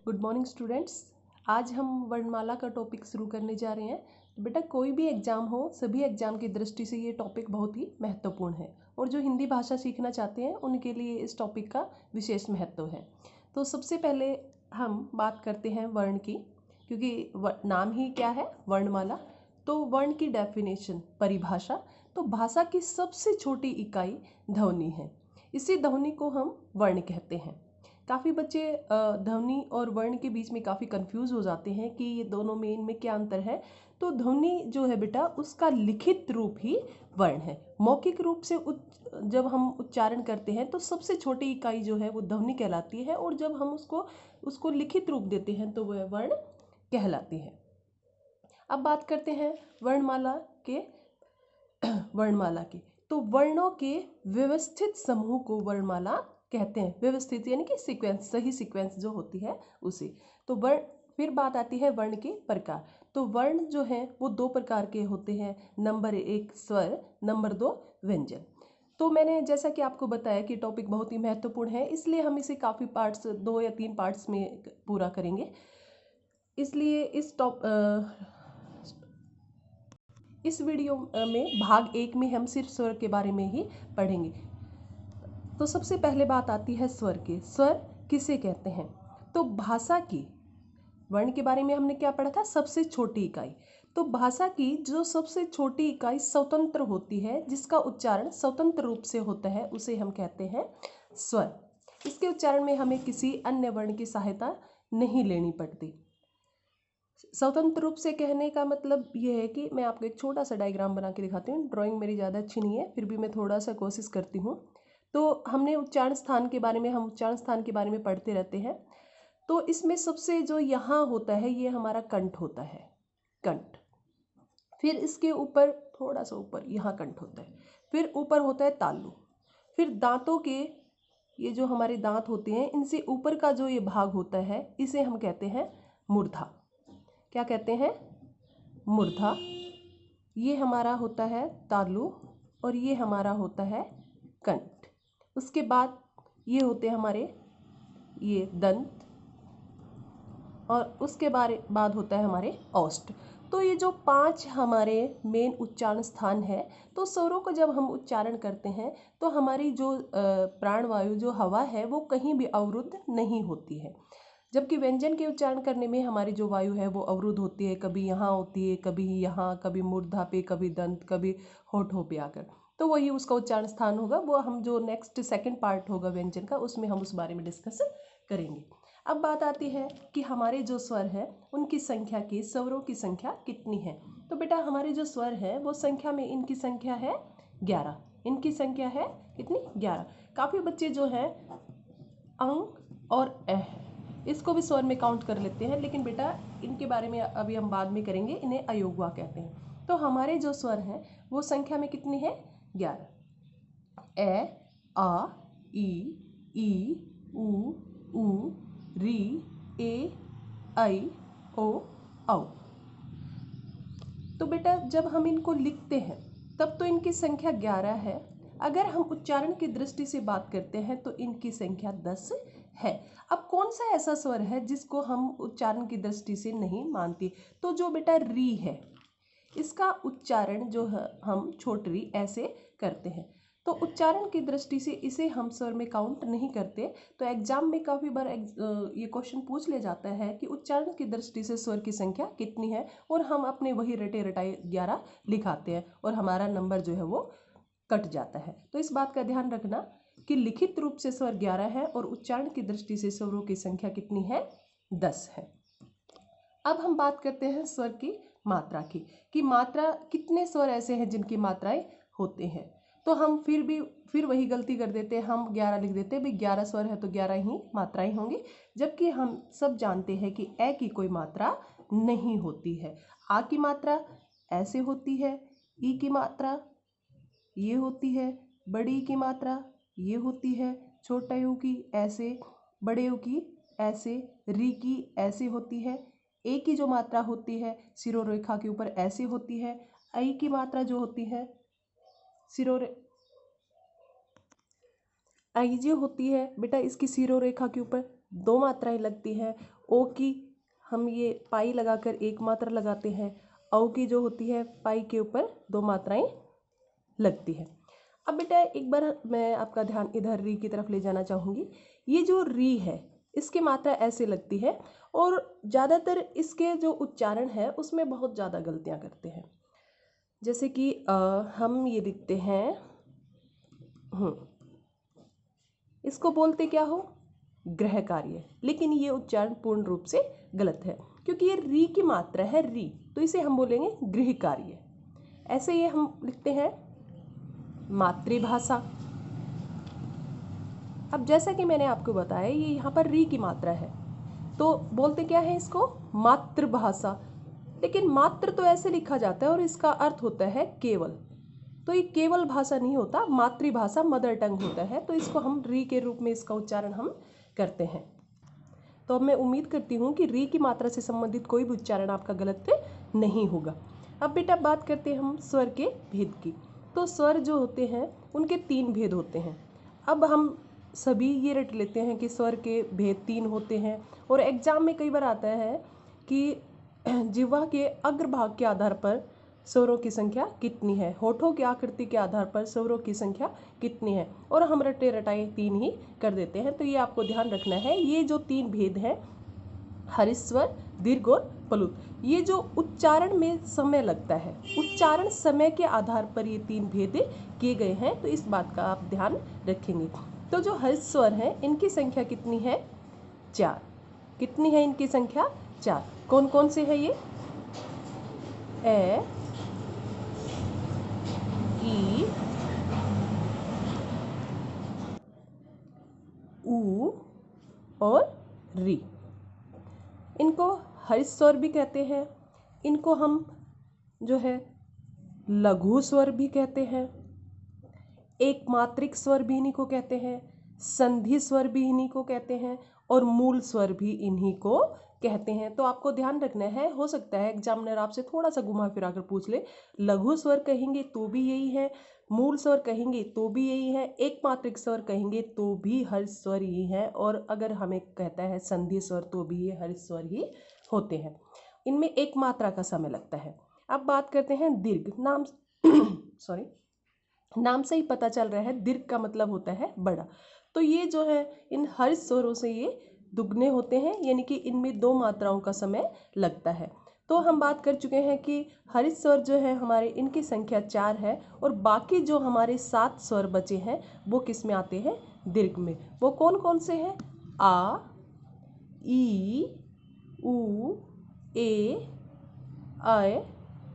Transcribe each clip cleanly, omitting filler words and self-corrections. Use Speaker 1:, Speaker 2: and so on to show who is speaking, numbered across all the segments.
Speaker 1: Good morning students. आज हम वर्णमाला का टॉपिक शुरू करने जा रहे हैं। तो बेटा कोई भी एग्ज़ाम हो, सभी एग्ज़ाम की दृष्टि से ये टॉपिक बहुत ही महत्वपूर्ण है और जो हिंदी भाषा सीखना चाहते हैं उनके लिए इस टॉपिक का विशेष महत्व है। तो सबसे पहले हम बात करते हैं वर्ण की, क्योंकि नाम ही क्या है, वर्णमाला। तो वर्ण की डेफिनेशन, परिभाषा, तो भाषा की सबसे छोटी इकाई ध्वनि है। इसी ध्वनि को हम वर्ण कहते हैं। काफ़ी बच्चे ध्वनि और वर्ण के बीच में काफ़ी कंफ्यूज हो जाते हैं कि ये दोनों में इनमें क्या अंतर है। तो ध्वनि जो है बेटा, उसका लिखित रूप ही वर्ण है। मौखिक रूप से जब हम उच्चारण करते हैं तो सबसे छोटी इकाई जो है वो ध्वनि कहलाती है, और जब हम उसको लिखित रूप देते हैं तो वह वर्ण कहलाती है। अब बात करते हैं वर्णमाला की। तो वर्णों के व्यवस्थित समूह को वर्णमाला कहते हैं। व्यवस्थित यानी कि सीक्वेंस, सही सीक्वेंस जो होती है उसे। तो वर्ण, फिर बात आती है वर्ण के प्रकार। तो वर्ण जो है वो दो प्रकार के होते हैं। नंबर 1 स्वर, नंबर 2 व्यंजन। तो मैंने जैसा कि आपको बताया कि टॉपिक बहुत ही महत्वपूर्ण है, इसलिए हम इसे काफ़ी पार्ट्स, 2 या 3 पार्ट्स में पूरा करेंगे। इसलिए इस वीडियो में भाग 1 में हम सिर्फ स्वर के बारे में ही पढ़ेंगे। तो सबसे पहले बात आती है स्वर की। स्वर किसे कहते हैं? तो भाषा की, वर्ण के बारे में हमने क्या पढ़ा था, सबसे छोटी इकाई। तो भाषा की जो सबसे छोटी इकाई स्वतंत्र होती है, जिसका उच्चारण स्वतंत्र रूप से होता है, उसे हम कहते हैं स्वर। इसके उच्चारण में हमें किसी अन्य वर्ण की सहायता नहीं लेनी पड़ती। स्वतंत्र रूप से कहने का मतलब ये है कि मैं आपको एक छोटा सा डायग्राम बना के दिखाती हूँ। ड्राइंग मेरी ज़्यादा अच्छी नहीं है, फिर भी मैं थोड़ा सा कोशिश करती हूँ। तो हमने उच्चारण स्थान के बारे में पढ़ते रहते हैं। तो इसमें सबसे जो यहाँ होता है, ये हमारा कंठ होता है, कंठ। फिर इसके ऊपर थोड़ा सा ऊपर यहाँ कंठ होता है। फिर ऊपर होता है तालु। फिर दांतों के, ये जो हमारे दांत होते हैं, इनसे ऊपर का जो ये भाग होता है, इसे हम कहते हैं मूर्धा। क्या कहते हैं? मूर्धा। ये हमारा होता है तालु और ये हमारा होता है कंठ। उसके बाद ये होते हैं हमारे ये दंत, और उसके बाद होता है हमारे औष्ठ। तो ये जो 5 हमारे मेन उच्चारण स्थान है, तो स्वरों को जब हम उच्चारण करते हैं तो हमारी जो प्राणवायु, जो हवा है, वो कहीं भी अवरुद्ध नहीं होती है। जबकि व्यंजन के उच्चारण करने में हमारी जो वायु है वो अवरुद्ध होती है, कभी यहाँ होती है, कभी यहाँ, कभी मूर्धा पे, कभी दंत, कभी होठों पे आकर। तो वही उसका उच्चारण स्थान होगा। वो हम जो नेक्स्ट सेकंड पार्ट होगा व्यंजन का, उसमें हम उस बारे में डिस्कस करेंगे। अब बात आती है कि हमारे जो स्वर है उनकी संख्या की, स्वरों की संख्या कितनी है। तो बेटा हमारे जो स्वर है वो संख्या में, इनकी संख्या है 11। इनकी संख्या है कितनी? 11। काफ़ी बच्चे जो है अंग और एह, इसको भी स्वर में काउंट कर लेते हैं, लेकिन बेटा इनके बारे में अभी हम बाद में करेंगे। इन्हें अयोगवा कहते हैं। तो हमारे जो स्वर हैं वो संख्या में कितनी है? 11। ए, आ, ई, ऊ, री, ए, आई, ओ, औ। तो बेटा जब हम इनको लिखते हैं तब तो इनकी संख्या 11 है। अगर हम उच्चारण की दृष्टि से बात करते हैं तो इनकी संख्या 10 है। अब कौन सा ऐसा स्वर है जिसको हम उच्चारण की दृष्टि से नहीं मानते? तो जो बेटा री है, इसका उच्चारण जो है हम छोटी री ऐसे करते हैं। तो उच्चारण की दृष्टि से इसे हम स्वर में काउंट नहीं करते। तो एग्जाम में काफ़ी बार ये क्वेश्चन पूछ ले जाता है कि उच्चारण की दृष्टि से स्वर की संख्या कितनी है, और हम अपने वही रटे रटाए 11 लिखाते हैं और हमारा नंबर जो है वो कट जाता है। तो इस बात का ध्यान रखना कि लिखित रूप से स्वर 11 है और उच्चारण की दृष्टि से स्वरों की संख्या कितनी है? 10 है। अब हम बात करते हैं स्वर की मात्रा की, कि मात्रा, कितने स्वर ऐसे हैं जिनकी मात्राएं होते हैं। तो हम फिर वही गलती कर देते हैं, हम 11 लिख देते हैं। भाई 11 स्वर है तो 11 ही मात्राएं होंगी, जबकि हम सब जानते हैं कि ए की कोई मात्रा नहीं होती है। आ की मात्रा ऐसे होती है, ई की मात्रा ये होती है, बड़ी की मात्रा ये होती है, छोटा यू की ऐसे, बड़े यू की ऐसे, री की ऐसे होती है। ए की जो मात्रा होती है सिरोरेखा के ऊपर ऐसे होती है। आई की मात्रा जो होती है आई जो होती है बेटा, इसकी सिरोरेखा के ऊपर दो मात्राएं लगती हैं। ओ की हम ये पाई लगाकर एक मात्रा लगाते हैं। औ की जो होती है पाई के ऊपर दो मात्राएं लगती है। अब बेटा एक बार मैं आपका ध्यान इधर री की तरफ ले जाना चाहूँगी। ये जो री है इसकी मात्रा ऐसे लगती है और ज़्यादातर इसके जो उच्चारण है उसमें बहुत ज़्यादा गलतियाँ करते हैं। जैसे कि हम ये लिखते हैं इसको बोलते क्या हो, गृह कार्य, लेकिन ये उच्चारण पूर्ण रूप से गलत है क्योंकि ये री की मात्रा है री, तो इसे हम बोलेंगे गृह कार्य। ऐसे ये हम लिखते हैं मातृभाषा। अब जैसा कि मैंने आपको बताया ये यहाँ पर री की मात्रा है तो बोलते क्या है इसको, मातृभाषा। लेकिन मात्र तो ऐसे लिखा जाता है और इसका अर्थ होता है केवल, तो ये केवल भाषा नहीं होता, मातृभाषा मदर टंग होता है, तो इसको हम री के रूप में इसका उच्चारण हम करते हैं। तो अब मैं उम्मीद करती हूँ कि री की मात्रा से संबंधित कोई भी उच्चारण आपका गलत नहीं होगा। अब बेटा बात करते हैं हम स्वर के भेद की। तो स्वर जो होते हैं उनके तीन भेद होते हैं। अब हम सभी ये रट लेते हैं कि स्वर के भेद तीन होते हैं और एग्जाम में कई बार आता है कि जिह्वा के अग्रभाग के आधार पर स्वरों की संख्या कितनी है, होठों की आकृति के आधार पर स्वरों की संख्या कितनी है, और हम रटे रटाए तीन ही कर देते हैं। तो ये आपको ध्यान रखना है, ये जो तीन भेद हैं हरित स्वर, दीर्घ और प्लुत, ये जो उच्चारण में समय लगता है, उच्चारण समय के आधार पर ये तीन भेद किए गए हैं, तो इस बात का आप ध्यान रखेंगे। तो जो हरित स्वर हैं इनकी संख्या कितनी है, 4। कितनी है इनकी संख्या, 4। कौन कौन से है ये, ए, ई, ऊ और री। इनको हरित स्वर भी कहते हैं, इनको हम जो है लघु स्वर भी कहते हैं, एक मात्रिक स्वर भी इन्हीं को कहते हैं, संधि स्वर भी इन्हीं को कहते हैं और मूल स्वर भी इन्हीं को कहते हैं। तो आपको ध्यान रखना है, हो सकता है एग्जामिनर आपसे थोड़ा सा घुमा फिरा कर पूछ ले, लघु स्वर कहेंगे तो भी यही है, मूल स्वर कहेंगे तो भी यही है, एक मात्रिक स्वर कहेंगे तो भी हर स्वर यही है, और अगर हमें कहता है संधि स्वर तो भी ये हर स्वर ही होते हैं। इनमें एक मात्रा का समय लगता है। अब बात करते हैं दीर्घ। नाम नाम से ही पता चल रहा है, दीर्घ का मतलब होता है बड़ा। तो ये जो है इन हरित स्वरों से ये दुगने होते हैं, यानी कि इनमें दो मात्राओं का समय लगता है। तो हम बात कर चुके हैं कि हरित स्वर जो है हमारे, इनकी संख्या 4 है, और बाकी जो हमारे 7 स्वर बचे हैं वो किस में आते हैं, दीर्घ में। वो कौन कौन से हैं, आ, ई, ऊ, ए, आय,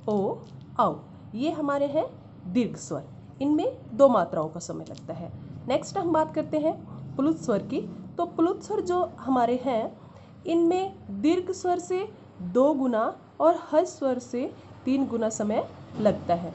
Speaker 1: ओ, औ, ये हमारे हैं दीर्घ स्वर। इनमें दो मात्राओं का समय लगता है। नेक्स्ट हम बात करते हैं प्लुत स्वर की। तो प्लुत स्वर जो हमारे हैं इनमें दीर्घ स्वर से 2 गुना और हर्ष स्वर से 3 गुना समय लगता है।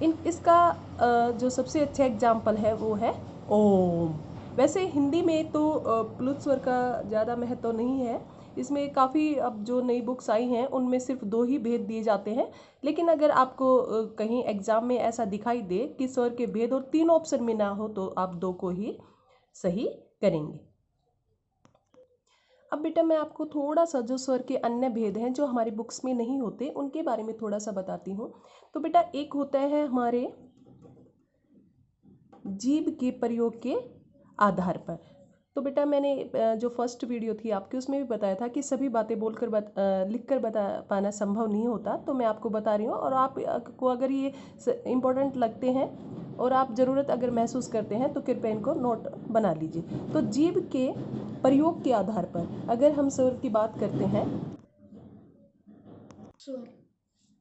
Speaker 1: इसका जो सबसे अच्छा एग्जाम्पल है वो है ओम। वैसे हिंदी में तो प्लुत स्वर का ज़्यादा महत्व नहीं है, इसमें काफ़ी अब जो नई बुक्स आई हैं उनमें सिर्फ 2 ही भेद दिए जाते हैं। लेकिन अगर आपको कहीं एग्ज़ाम में ऐसा दिखाई दे कि स्वर के भेद और 3 ऑप्शन में ना हो तो आप 2 को ही सही करेंगे। अब बेटा मैं आपको थोड़ा सा जो स्वर के अन्य भेद हैं जो हमारी बुक्स में नहीं होते उनके बारे में थोड़ा सा बताती हूँ। तो बेटा एक होता है हमारे जीभ के प्रयोग के आधार पर। तो बेटा मैंने जो फर्स्ट वीडियो थी आपकी उसमें भी बताया था कि सभी बातें बोलकर लिख कर बता पाना संभव नहीं होता, तो मैं आपको बता रही हूँ, और आपको अगर ये इम्पोर्टेंट लगते हैं और आप ज़रूरत अगर महसूस करते हैं तो कृपया इनको नोट बना लीजिए। तो जीभ के प्रयोग के आधार पर अगर हम स्वर की बात करते हैं,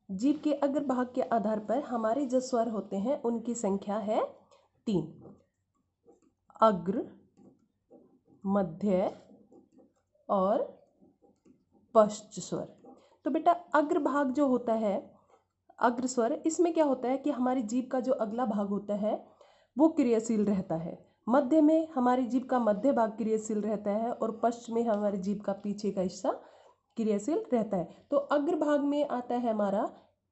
Speaker 1: जीभ के अग्रभाग के आधार पर हमारे जो स्वर होते हैं उनकी संख्या है 3, अग्र, मध्य और पश्च स्वर। तो बेटा अग्रभाग जो होता है, अग्र स्वर, इसमें क्या होता है कि हमारी जीभ का जो अगला भाग होता है वो क्रियाशील रहता है, मध्य में हमारी जीभ का मध्य भाग क्रियाशील रहता है और पश्च में हमारी जीभ का पीछे का हिस्सा क्रियाशील रहता है। तो अग्रभाग में आता है हमारा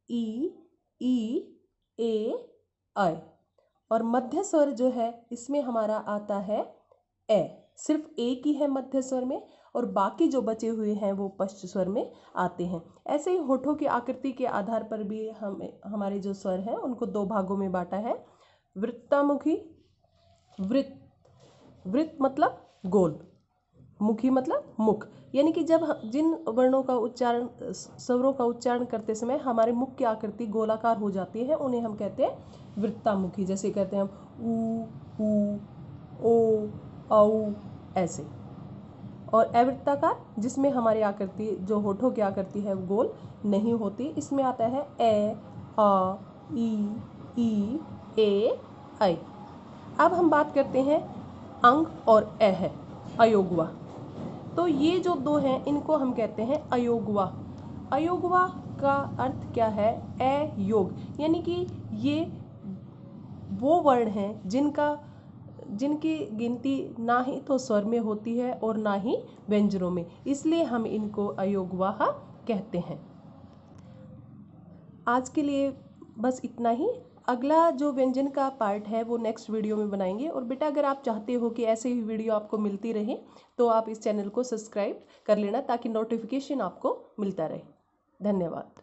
Speaker 1: ई, ए, ऐ, और मध्य स्वर जो है इसमें हमारा आता है ए। सिर्फ एक ही है मध्य स्वर में और बाकी जो बचे हुए हैं वो पश्च स्वर में आते हैं। ऐसे ही होठों की आकृति के आधार पर भी हमारे जो स्वर हैं उनको दो भागों में बांटा है। वृत्तामुखी, वृत्त, वृत्त मतलब गोल, मुखी मतलब मुख, यानी कि जब जिन वर्णों का उच्चारण, स्वरों का उच्चारण करते समय हमारे मुख की आकृति गोलाकार हो जाती है उन्हें हम कहते हैं वृत्तामुखी। जैसे कहते हैं हम ऊ, ओ, औ, ऐसे। और अवृत्ताकार जिसमें हमारी आकृति, जो होठों की आकृति है वो गोल नहीं होती, इसमें आता है ए, आ, ई, ए, ऐ। अब हम बात करते हैं अंग और अह, अयोगवा। तो ये जो दो हैं इनको हम कहते हैं अयोगवा। अयोगवा का अर्थ क्या है? अयोग, यानी कि ये वो वर्ण हैं जिनकी गिनती ना ही तो स्वर में होती है और ना ही व्यंजनों में, इसलिए हम इनको अयोगवाह कहते हैं। आज के लिए बस इतना ही। अगला जो व्यंजन का पार्ट है वो नेक्स्ट वीडियो में बनाएंगे। और बेटा अगर आप चाहते हो कि ऐसे ही वीडियो आपको मिलती रहे तो आप इस चैनल को सब्सक्राइब कर लेना ताकि नोटिफिकेशन आपको मिलता रहे। धन्यवाद।